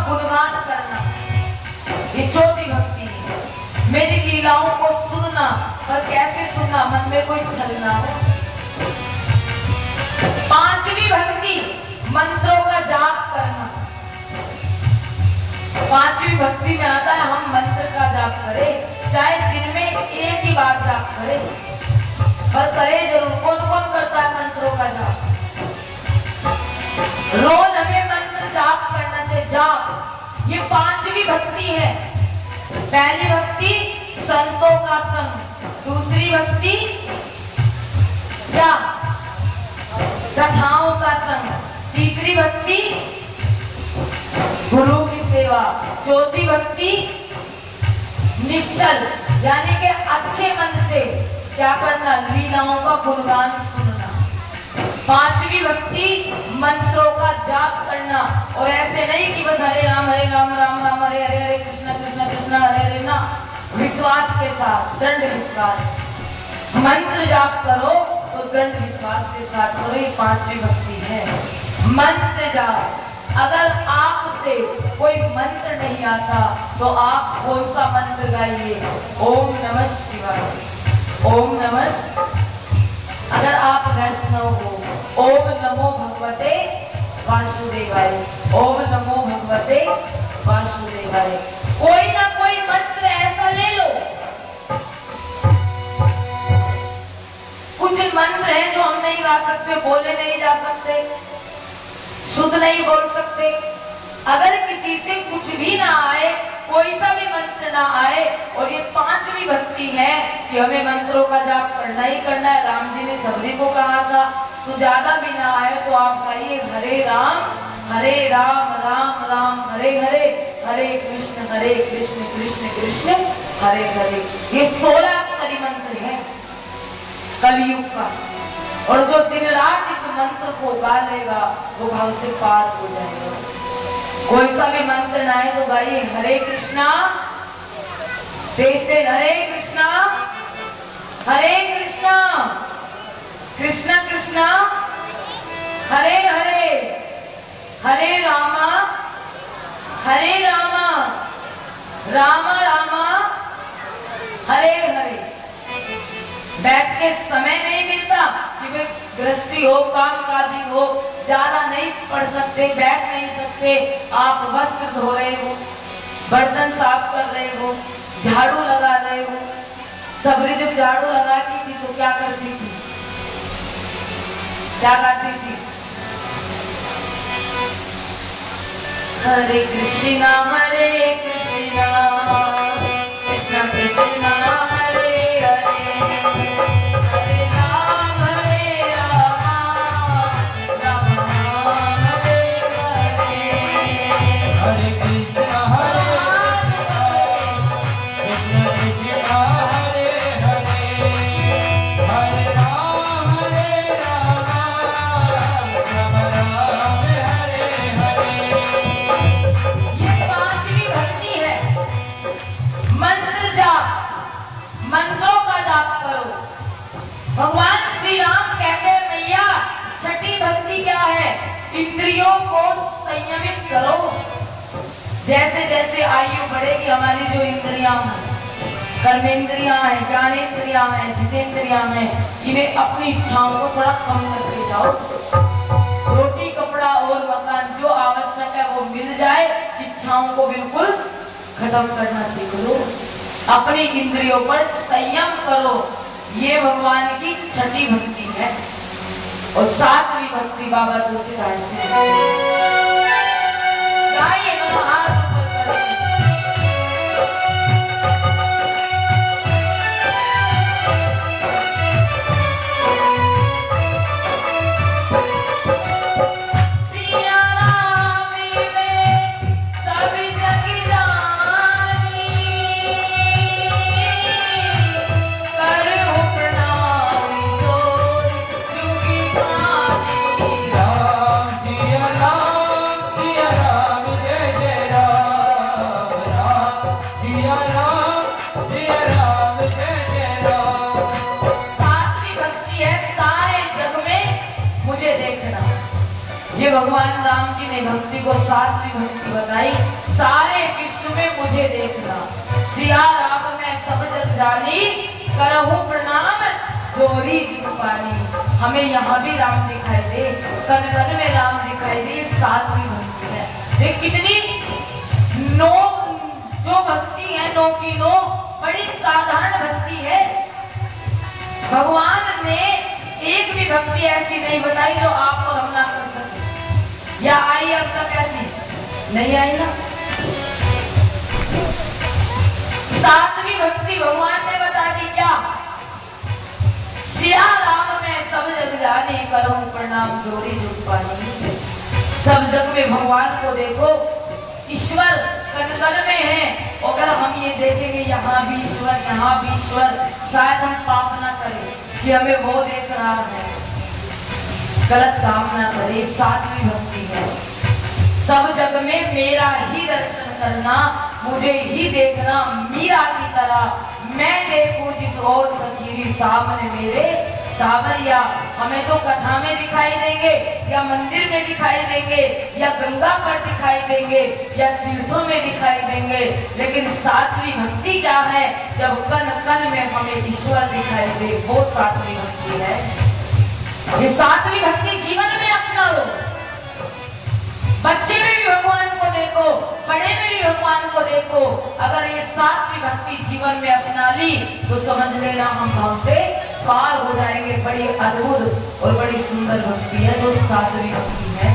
गुणगान करना, ये चौथी भक्ति है। मेरी लीलाओं को सुनना, पर कैसे सुनना, मन में कोई छलना हो। पांचवी भक्ति मंत्रों का जाप करना। पांचवी भक्ति में आता है हम मंत्र का जाप करें, चाहे दिन में एक ही बार जाप करें, पर करे जरूर। कौन कौन करता है मंत्रों का जाप? रोज हमें मंत्र जाप करना चाहिए। जाप ये पांचवी भक्ति है। पहली भक्ति संतों का संग, दूसरी भक्ति क्या? कथाओं का संग, तीसरी भक्ति गुरु की सेवा, चौथी भक्ति निश्चल यानी कि अच्छे मन से क्या करना? लीलाओं का गुणगान सुनना। पांचवी भक्ति मंत्रों का जाप करना। और ऐसे नहीं कि बस हरे राम राम राम हरे हरे, हरे कृष्ण कृष्ण कृष्ण हरे हरे ना। विश्वास के साथ, दृढ़ विश्वास। मंत्र जाप करो तो दृढ़ विश्वास के साथ करो। ये पांचवी भक्ति है मंत्र जाप। अगर आपसे कोई मंत्र नहीं आता तो आप कौन सा मंत्र गाइए? ओम नमः शिवाय, ओम नमः। अगर आप वैष्णव हो, ओम नमो भगवते वासुदेवाय, ओम नमो भगवते वासुदेवाय। कोई ना कोई मंत्र ऐसा ले लो। कुछ मंत्र है जो हम नहीं गा सकते, बोले नहीं जा सकते, शुद्ध नहीं बोल सकते। अगर किसी से कुछ भी ना आए, कोई सा भी मंत्र ना आए, और ये पांचवी भक्ति है कि हमें मंत्रों का जाप करना ही करना है। राम जी ने सबरी को कहा था, तो ज्यादा भी ना आए तो आप गाइए हरे राम राम राम हरे हरे, हरे कृष्ण कृष्ण कृष्ण हरे हरे। ये 16 अक्षरी मंत्र है कलयुग का। और जो दिन रात इस मंत्र को गा लेगा वो भाव से पार हो जाएगा। कोई सा भी मंत्र ना आए तो गाइए हरे कृष्णा, तेज हरे कृष्णा कृष्ण कृष्णा हरे हरे, हरे रामा राम रामा हरे हरे। बैठ के समय नहीं मिलता कि भाई गृहस्थी हो, काम काजी हो, ज्यादा नहीं पढ़ सकते, बैठ नहीं सकते, आप वस्त्र धो रहे हो, बर्तन साफ कर रहे हो, झाड़ू लगा रहे हो। सबरी जब झाड़ू लगाती थी तो क्या करती थी? क्या गाती थी? हरे कृष्णा कृष्ण कृष्ण हरे हरे, हरे राम राम राम हरे हरे। हरे कृष्ण हरे कृष्ण कृष्ण हरे हरे, हरे राम राम हरे हरे। ये पांचवी भक्ति है। मंत्र जाप, मंत्रों का जाप करो। भगवान श्री राम कहते हैं मैया छठी भक्ति क्या है? इंद्रियों को संयमित करो। जैसे जैसे आयु बढ़ेगी हमारी जो इंद्रियां हैं, कर्मेंद्रियां हैं, ज्ञानेंद्रियां हैं, जितेंद्रियां हैं, इन्हें अपनी इच्छाओं को थोड़ा कम करते जाओ। रोटी कपड़ा और मकान जो आवश्यक है वो मिल जाए, इच्छाओं को बिल्कुल खत्म करना सीख लो। अपनी इंद्रियों पर संयम करो। ये भगवान की छठी भक्ति है। और सातवीं भक्ति बाबा तुलसीदास से गाइए दोनों हाथ ऊपर करके। सिया राम में सब जग जानी, करहु प्रणाम जोड़ जुगी बानी। राम सिया राम जय जय राम, राम सिया राम जय जय राम। सातवीं भक्ति है सारे जग में मुझे देखना। ये भगवान राम जी ने भक्ति को सातवीं भक्ति बताई। सारे विश्व में मुझे देखना, सिया राम मैं सब जग जानी, करहूं प्रणाम जोरी जुग पानी। हमें यहाँ भी राम दिखाई दे, कन कन में राम दिखाई दे, सातवीं भक्ति है। ये कितनी नो जो भक्ति है, नो की नो बड़ी साधारण भक्ति है। भगवान ने एक भी भक्ति ऐसी नहीं बताई जो आप और हम ना कर सके, या आई अब तक ऐसी नहीं आई ना। सातवीं भक्ति भगवान ने बता दी क्या, सिया राम मैं सब जग जानी, करहूं प्रणाम जोरी जुग पानी। सब जग में भगवान को देखो, ईश्वर कण कण में है। अगर हम ये देखेंगे यहाँ भी ईश्वर, यहाँ भी ईश्वर, शायद हम पाप ना करें कि हमें वो देख रहा है, गलत काम ना करें। सातवीं भक्ति है, सब जग में मेरा ही दर्शन करना, मुझे ही देखना मीरा की तरह। मैं देखूं जिस और सखीरी सामने मेरे सावरिया। हमें तो कथा में दिखाई देंगे, या मंदिर में दिखाई देंगे, या गंगा पर दिखाई देंगे, या तीर्थों में दिखाई देंगे, लेकिन सातवीं भक्ति क्या है, जब कण कण में हमें ईश्वर दिखाई दे, वो सातवीं भक्ति है। ये सातवीं भक्ति जीवन में अपनाओ। बच्चे में भी भगवान को देखो, बड़े में भी भगवान को देखो। अगर ये सातवीं भक्ति जीवन में अपना ली तो समझ लेना हम भाव से पार हो जाएंगे। बड़ी अद्भुत और बड़ी सुंदर भक्ति है जो सातवीं भक्ति है।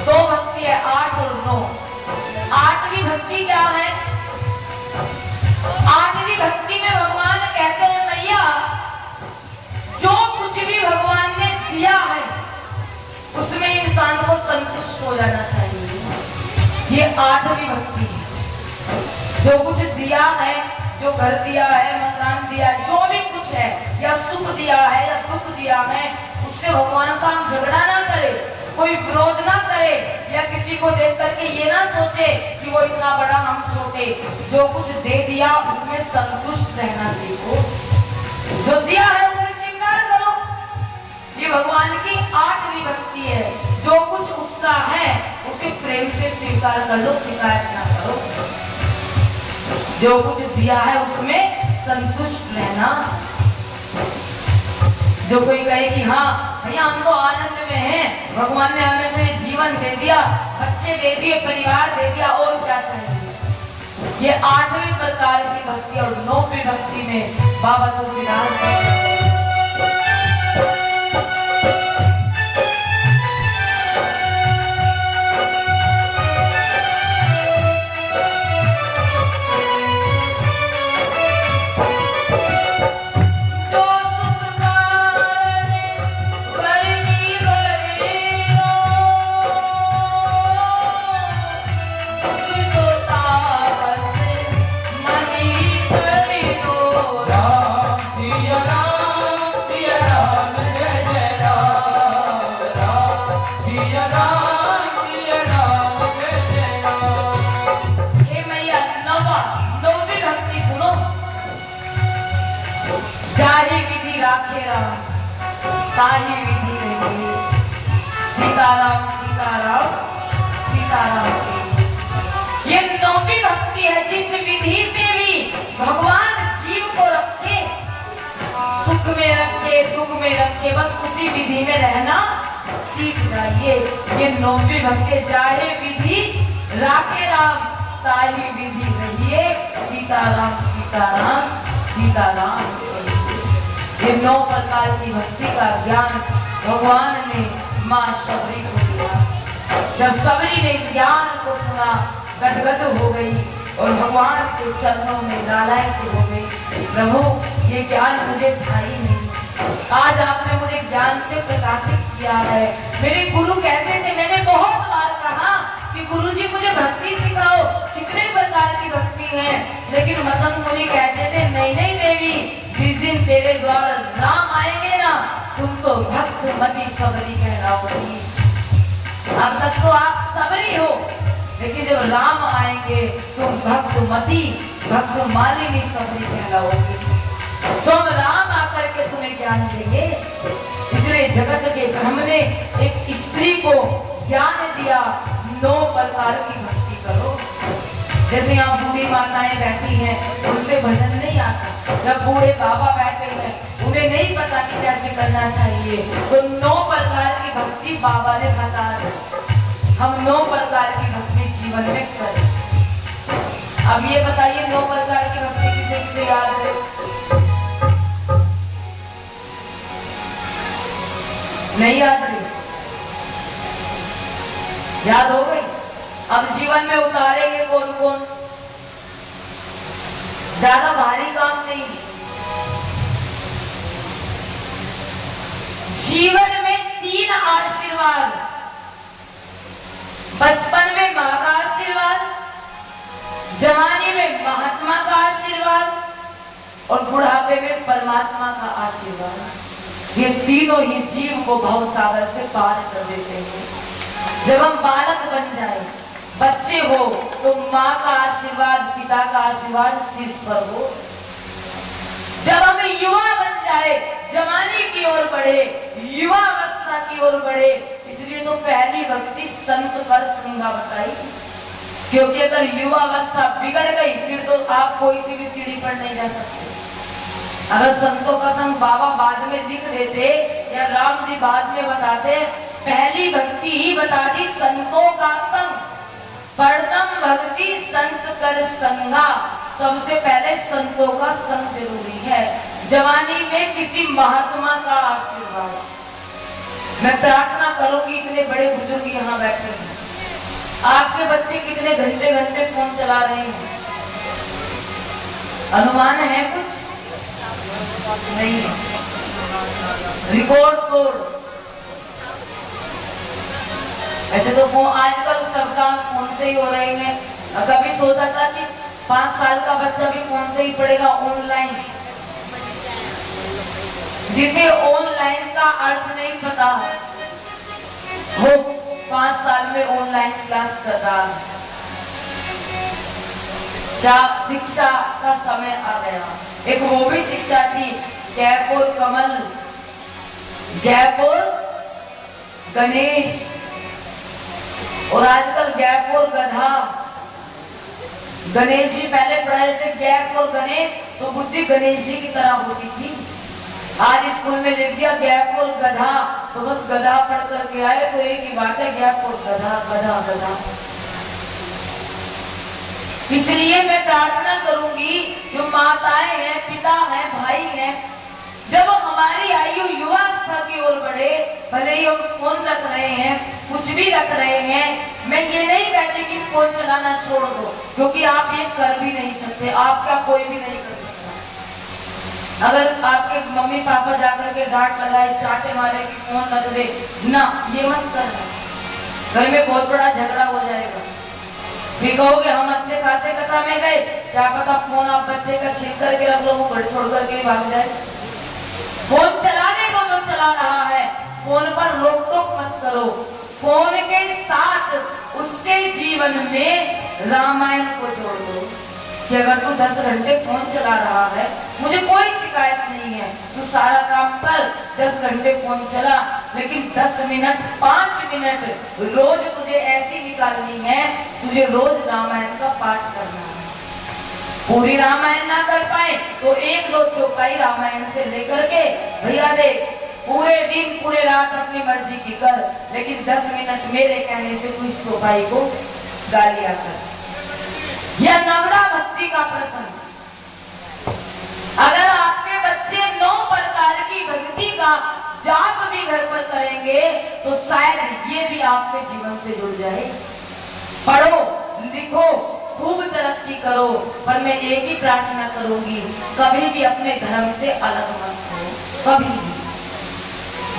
दो भक्ति है, 8 और 9। आठवीं भक्ति क्या है, आठवीं भक्ति में भगवान कहते हैं मैया जो कुछ भी भगवान ने दिया है उसमें इंसान को संतुष्ट हो जाना चाहिए। ये आठवीं भक्ति है। जो कुछ दिया है, जो घर दिया है, मकान दिया है, जो भी कुछ है, या सुख दिया है या दुख दिया है, उससे भगवान का हम झगड़ा ना करे, कोई विरोध ना करे, या किसी को देख करके ये ना सोचे कि वो इतना बड़ा हम छोटे। जो कुछ दे दिया उसमें संतुष्ट रहना सीखो, जो दिया है उसे स्वीकार करो। ये भगवान की आठवीं भक्ति है। जो कुछ उसका है उसे प्रेम से स्वीकार कर लो, शिकायत ना करो। जो कुछ दिया है उसमें संतुष्ट रहना। जो कोई कहे कि हाँ भैया हम तो आनंद में हैं, भगवान ने हमें तो जीवन दे दिया, बच्चे दे दिए, परिवार दे दिया, और क्या चाहिए। ये आठवीं प्रकार की भक्ति। और 9वीं भक्ति में बाबा तुलसीदास ताही विधि रही। सीताराम सीताराम सीताराम। ये 9वीं भक्ति है जिस विधि से भी भगवान जीव को रखे, सुख में रखे, दुख में रखे, बस उसी विधि में रहना सीख जाइए। ये 9वीं भक्ति, चाहे विधि राखे राम, ताही विधि रहिए, सीताराम सीताराम सीताराम। ये 9 प्रकार की भक्ति का ज्ञान भगवान ने मां शबरी को दिया। जब शबरी ने इस ज्ञान को सुना, गदगद हो गई और भगवान के चरणों में नालायक हो गई। प्रभु ये ज्ञान मुझे था ही नहीं, आज आपने मुझे ज्ञान से प्रकाशित किया है। मेरे गुरु कहते थे, मैंने बहुत बार कहा कि गुरुजी मुझे भक्ति सिखाओ, कितने प्रकार की भक्ति है, लेकिन मदन मुनि कहते थे नहीं नहीं देवी, जिस दिन तेरे द्वारा राम आएंगे ना, तुम तो भक्त मती सबरी कहलाओगी। अब तक तो आप सबरी हो, लेकिन जब राम आएंगे तुम भक्त मती, भक्त मालिनी सबरी कहलाओगी। स्वयं राम आकर के तुम्हें ज्ञान देंगे। इसलिए जगत के ब्रह्म ने एक स्त्री को ज्ञान दिया, 9 प्रकार की भक्ति करो। जैसे यहाँ बूढ़ी माताएं बैठी हैं, उनसे भजन नहीं आता। जब बूढ़े बाबा बैठे हैं, उन्हें नहीं पता कि कैसे करना चाहिए, तो 9 प्रकार की भक्ति बाबा ने बता दी। हम 9 प्रकार की भक्ति जीवन में करें। अब ये बताइए 9 प्रकार की भक्ति किसे किसे याद है? नहीं याद रही? याद हो गई? अब जीवन में उतारेंगे कौन कौन? ज्यादा भारी काम नहीं। जीवन में 3 आशीर्वाद। बचपन में मां का आशीर्वाद, जवानी में महात्मा का आशीर्वाद और बुढ़ापे में परमात्मा का आशीर्वाद। ये तीनों ही जीव को भवसागर से पार कर देते हैं। जब हम बालक बन जाए, बच्चे हो, तो माँ का आशीर्वाद, पिता का आशीर्वाद शीश पर हो। जब हम युवा बन जाए, जवानी की ओर बढ़े, युवा अवस्था की ओर बढ़े, इसलिए तो पहली भक्ति संत पर संगा बताई। क्योंकि अगर युवा अवस्था बिगड़ गई, फिर तो आप कोई सी भी सीढ़ी पर नहीं जा सकते। अगर संतों का संग बाबा बाद में लिख देते या राम जी बाद में बताते, पहली भक्ति ही बता दी संतों का संग। परतम भक्ति संत कर संगा। सबसे पहले संतों का संग जरूरी है। जवानी में किसी महात्मा का आशीर्वाद। मैं प्रार्थना करूंगी, इतने बड़े बुजुर्ग यहाँ बैठे हैं, आपके बच्चे कितने घंटे घंटे फोन चला रहे हैं? अनुमान है कुछ? नहीं। रिकॉर्ड तोड़। ऐसे तो फोन आजकल सब काम फोन से ही हो रहे हैं। कभी सोचा था कि 5 साल का बच्चा भी फोन से ही पढ़ेगा ऑनलाइन? जिसे ऑनलाइन का अर्थ नहीं पता वो 5 साल में ऑनलाइन क्लास कर रहा है। क्या शिक्षा का समय आ गया। एक वो भी शिक्षा थी, गैप और कमल, गैप और गणेश, और आजकल गैप और गधा। गणेश जी पहले पढ़ाए थे गैप और गणेश, तो बुद्धि गणेश जी की तरह होती थी। आज स्कूल में लिख दिया गैप और गधा, तो बस गधा पढ़ करके आए, तो एक ही बात है, गैप और गधा गधा गधा। इसलिए मैं प्रार्थना करूंगी, जो माताएं हैं, पिता हैं, भाई हैं, जब हमारी आयु युवावस्था की ओर बढ़े, भले ही हम फोन रख रहे हैं, कुछ भी रख रहे हैं, मैं ये नहीं कहती कि फोन चलाना छोड़ दो, क्योंकि आप ये कर भी नहीं सकते, आपका कोई भी नहीं कर सकता। अगर आपके मम्मी पापा जाकर के डांट लगाए, चाटे मारे कि फोन रख दे, ना, ये मत करना, घर में बहुत बड़ा झगड़ा हो जाएगा। फिर कहोगे हम अच्छे खासे कथा में गए, क्या पता फोन आप बच्चे का छीन करके रख लो, वो घर छोड़ करके भाग जाए। फोन चलाने को तो चला रहा है, फोन पर रोक टोक मत करो। फोन के साथ उसके जीवन में रामायण को जोड़ दो कि अगर तू 10 घंटे फोन चला रहा है, मुझे कोई शिकायत नहीं है, तू सारा काम कर, 10 घंटे फोन चला, लेकिन 10 मिनट 5 मिनट रोज तुझे ऐसी निकालनी है, तुझे रोज रामायण का पाठ करना है। पूरी रामायण ना कर पाए तो 1-2 चौपाई रामायण से लेकर के, भैया देख, पूरे दिन पूरे रात अपनी मर्जी की कर, लेकिन 10 मिनट मेरे कहने से तू इस चौपाई को गा लिया कर। यह नवरा भक्ति का प्रसंग। अगर आपके बच्चे 9 प्रकार की भक्ति का जाप भी घर पर करेंगे, तो शायद ये भी आपके जीवन से जुड़ जाए। पढ़ो, लिखो, खूब तरक्की करो, पर मैं एक ही प्रार्थना करूंगी, कभी भी अपने धर्म से अलग मत हो, कभी भी।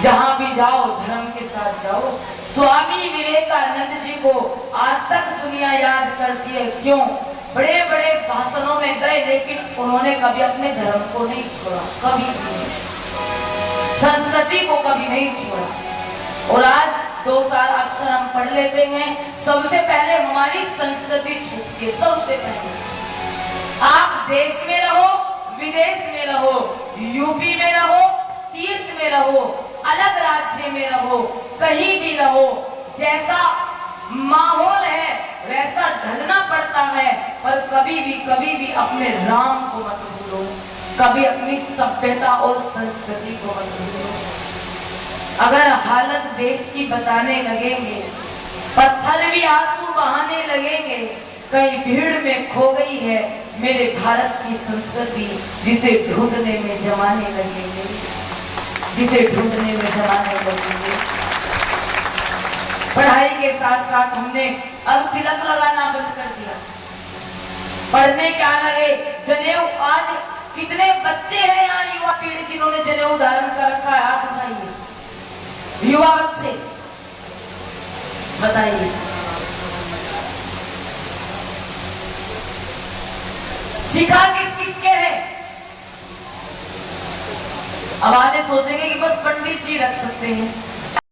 जहां भी जाओ धर्म के साथ जाओ। स्वामी विवेकानंद जी को आज तक दुनिया याद करती है, क्यों? बड़े बड़े भाषणों में गए, लेकिन उन्होंने कभी अपने धर्म को नहीं छोड़ा, कभी नहीं, संस्कृति को कभी नहीं छोड़ा। और आज 2 साल अक्षर हम पढ़ लेते हैं, सबसे पहले हमारी संस्कृति छूटती है। सबसे पहले आप देश में रहो, विदेश में रहो, यूपी में रहो, तीर्थ में रहो, अलग राज्य में रहो, कहीं भी रहो, जैसा माहौल है वैसा ढलना पड़ता है, पर कभी भी अपने राम को मत भूलो, कभी अपनी सभ्यता और संस्कृति को मत भूलो। अगर हालत देश की बताने लगेंगे, पत्थर भी आंसू बहाने लगेंगे, कहीं भीड़ में खो गई है मेरे भारत की संस्कृति, जिसे ढूंढने में जमाने लगेंगे, जिसे ढूंढने में जमाने लगेंगे। पढ़ाई के साथ साथ हमने अब तिलक लगाना बंद कर दिया, पढ़ने क्या लगे जनेऊ। आज कितने बच्चे हैं यहाँ युवा पीढ़ी जिन्होंने जनेऊ धारण कर रखा है, आप बताइए, युवा बच्चे बताइए। शिखा किस किसके है? अब आधे सोचेंगे कि बस पंडित जी रख सकते हैं,